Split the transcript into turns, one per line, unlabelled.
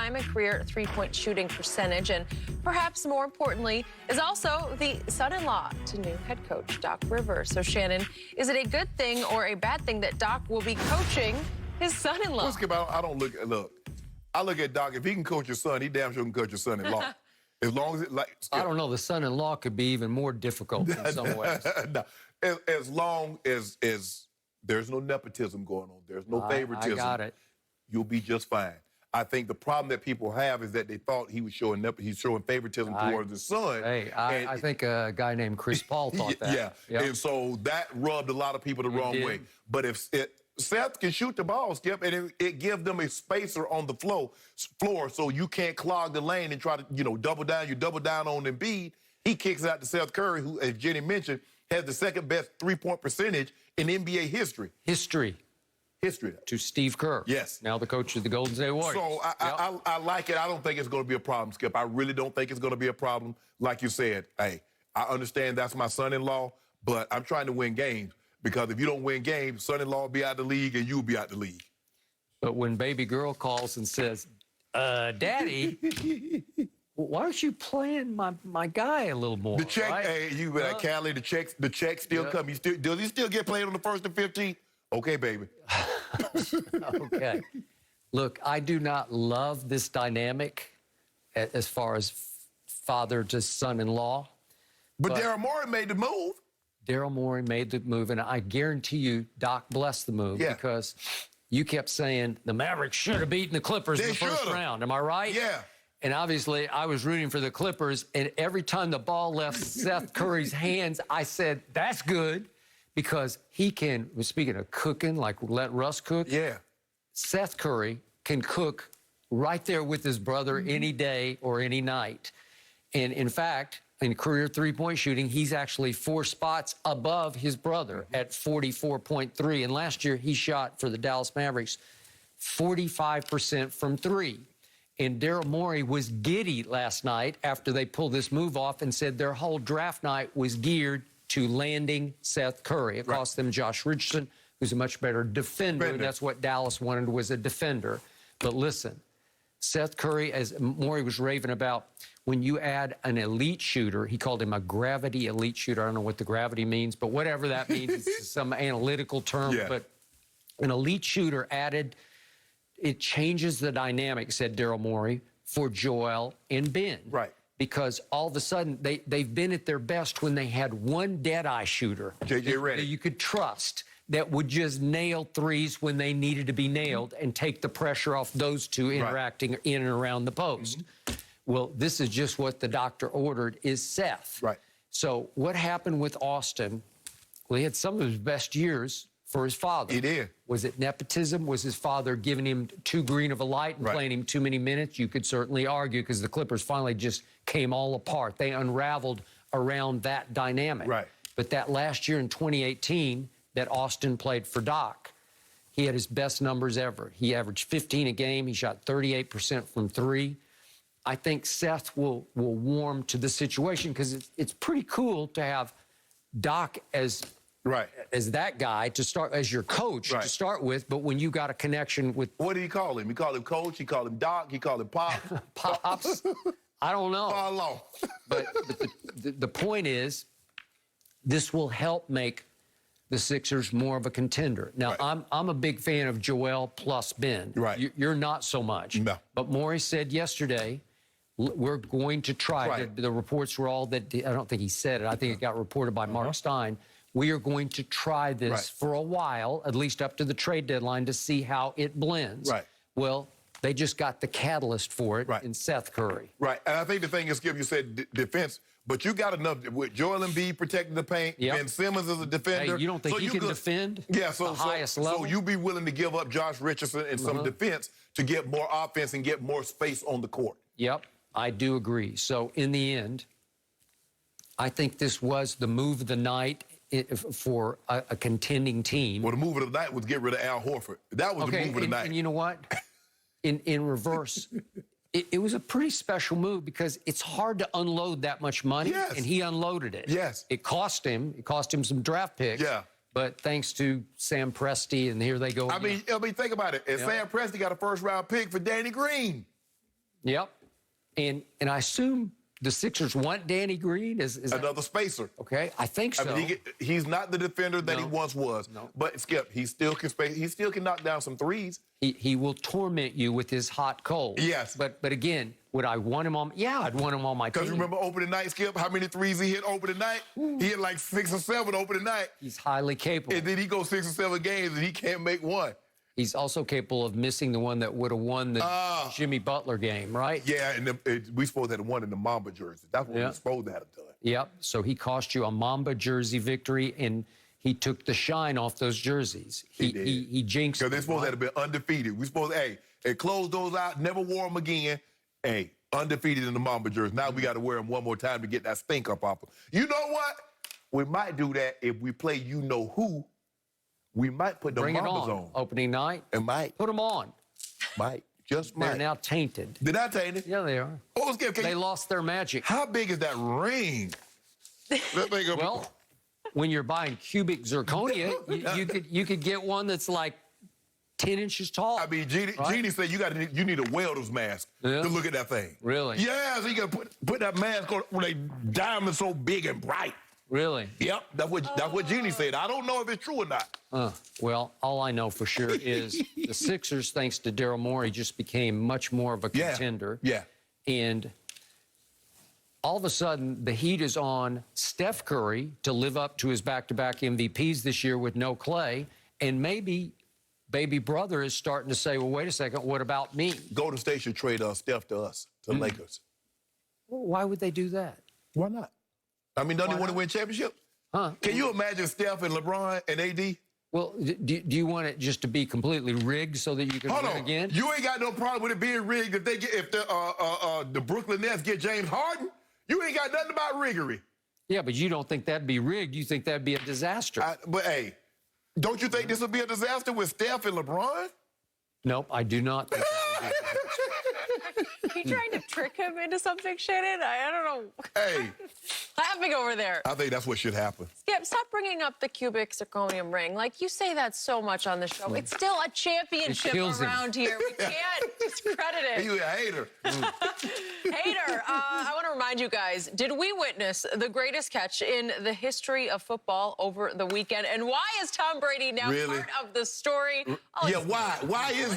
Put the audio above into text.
all-time career three-point shooting percentage, and perhaps more importantly, is also the son-in-law to new head coach Doc Rivers. So, Shannon, is it a good thing or a bad thing that Doc will be coaching his son-in-law?
Let's get about, I don't look, I look at Doc, if he can coach your son, he damn sure can coach your son-in-law. As long as it, like,
I don't know, the son-in-law could be even more difficult in some ways.
No. As long as there's no nepotism going on, there's no favoritism.
I got it.
You'll be just fine. I think the problem that people have is that they thought he was showing favoritism towards his son.
Hey, I think a guy named Chris Paul thought that.
Yeah, yep. And so that rubbed a lot of people the wrong way. But if Seth can shoot the ball, Skip, and it gives them a spacer on the floor so you can't clog the lane and try to, double down. You double down on Embiid. He kicks out to Seth Curry, who, as Jenny mentioned, has the second best three-point percentage in NBA history.
History. To Steve Kerr.
Yes.
Now the coach of the Golden State Warriors.
So I like it. I don't think it's going to be a problem, Skip. I really don't think it's going to be a problem. Like you said, hey, I understand that's my son-in-law, but I'm trying to win games. Because if you don't win games, son-in-law will be out the league and you'll be out the league.
But when baby girl calls and says, Daddy, why aren't you playing my guy a little more?
The check,
right?
hey, you like Callie, the check still come. Does he still get played on the 1st and 15th? Okay, baby.
Okay. Look, I do not love this dynamic as far as father to son-in-law.
But Daryl Morey made the move.
Daryl Morey made the move, and I guarantee you Doc blessed the move because you kept saying the Mavericks should have beaten the Clippers in the first round. Am I right?
Yeah.
And obviously, I was rooting for the Clippers, and every time the ball left Seth Curry's hands, I said, that's good, because he can, speaking of cooking, like let Russ cook, Seth Curry can cook right there with his brother any day or any night. And in fact, in career three-point shooting, he's actually 4 spots above his brother at 44.3. And last year, he shot for the Dallas Mavericks 45% from 3. And Daryl Morey was giddy last night after they pulled this move off and said their whole draft night was geared to landing Seth Curry. It cost them Josh Richardson, who's a much better defender. That's what Dallas wanted, was a defender. But listen, Seth Curry, as Morey was raving about, when you add an elite shooter, he called him a gravity elite shooter. I don't know what the gravity means, but whatever that means, it's some analytical term. But an elite shooter added, it changes the dynamic, said Daryl Morey, for Joel and Ben.
Right.
Because all of a sudden, they've been at their best when they had one dead-eye shooter
that
you could trust, that would just nail threes when they needed to be nailed and take the pressure off those two interacting in and around the post. Well, this is just what the doctor ordered, is Seth.
Right.
So what happened with Austin? Well, he had some of his best years for his father.
He did.
Was it nepotism? Was his father giving him too green of a light and playing him too many minutes? You could certainly argue, because the Clippers finally just came all apart. They unraveled around that dynamic.
Right.
But that last year in 2018 that Austin played for Doc, he had his best numbers ever. He averaged 15 a game. He shot 38% from 3. I think Seth will warm to the situation, because it's pretty cool to have Doc as that guy to start, as your coach to start with. But when you got a connection with,
what did he call him? He called him coach. He called him Doc. He called him Pop.
Pops. I don't know. But the point is, this will help make the Sixers more of a contender. Now, I'm a big fan of Joel plus Ben. You're not so much.
No.
But Morey said yesterday, we're going to try. The reports were all that, I don't think he said it. I think it got reported by Mark Stein. We are going to try this for a while, at least up to the trade deadline, to see how it blends. Well, they just got the catalyst for it in Seth Curry.
And I think the thing is, Skip, you said defense, but you got enough with Joel Embiid protecting the paint. Ben Simmons is a defender.
Hey, you don't think he can defend the highest level?
So you be willing to give up Josh Richardson and some defense to get more offense and get more space on the court.
Yep, I do agree. So in the end, I think this was the move of the night for a contending team.
Well, the move of the night was get rid of Al Horford. That was the move of the night.
And you know what? In reverse, it was a pretty special move, because it's hard to unload that much money, and he unloaded it. It cost him. It cost him some draft picks. But thanks to Sam Presti, and here they go.
I mean, think about it. And Sam Presti got a first-round pick for Danny Green.
Yep. And I assume the Sixers want Danny Green? Is
Another spacer.
Okay, I think so.
I mean, he's not the defender that he once was.
No.
But, Skip, he still can space. He still can knock down some threes.
He will torment you with his hot cold.
Yes.
But again, would I want him on? Yeah, I'd want him on my team.
Because remember opening night, Skip, how many threes he hit opening night? He hit like 6 or 7 opening night.
He's highly capable.
And then he goes 6 or 7 games and he can't make one.
He's also capable of missing the one that would have won the Jimmy Butler game, right?
Yeah, and we supposed to have won in the Mamba jersey. That's what we supposed to have done.
Yep. So he cost you a Mamba jersey victory, and he took the shine off those jerseys. He jinxed them.
Because they're supposed to have been undefeated. We supposed to, hey, close those out, never wore them again. Hey, undefeated in the Mamba jersey. Now we got to wear them one more time to get that stink up off them. You know what? We might do that if we play you know who. We might put the Mambas on.
Opening night.
It might.
Put them on.
Might. Just might.
They're now tainted.
Did I taint it?
Yeah, they are.
Oh, Skip,
They lost their magic.
How big is that ring?
Well, when you're buying cubic zirconia, you could get one that's like 10 inches tall.
I mean, Jeannie said you need a welder's mask to look at that thing.
Really?
Yeah, so you got to put that mask on with a diamond so big and bright.
Really?
Yep, that's what Jeannie said. I don't know if it's true or not.
Well, all I know for sure is the Sixers, thanks to Daryl Morey, just became much more of a contender.
Yeah.
And all of a sudden, the heat is on Steph Curry to live up to his back-to-back MVPs this year with no Clay. And maybe baby brother is starting to say, well, wait a second, what about me?
Golden State should trade Steph to us, to Lakers.
Well, why would they do that?
Why not? I mean, don't they want to win championship?
Huh?
Can you imagine Steph and LeBron and AD?
Well, do you want it just to be completely rigged so that you can win again?
You ain't got no problem with it being rigged if the Brooklyn Nets get James Harden. You ain't got nothing about riggery.
Yeah, but you don't think that'd be rigged. You think that'd be a disaster.
But, hey, don't you think this would be a disaster with Steph and LeBron?
Nope, I do not think that would be.
Are you trying to trick him into something, Shannon? I don't know.
Hey.
Laughing over there.
I think that's what should happen.
Skip, stop bringing up the cubic zirconium ring. Like, you say that so much on the show. It's still a championship around here. We can't discredit it.
You a hater.
Hater. I want to remind you guys, did we witness the greatest catch in the history of football over the weekend? And why is Tom Brady now part of the story?
Yeah, why? Why is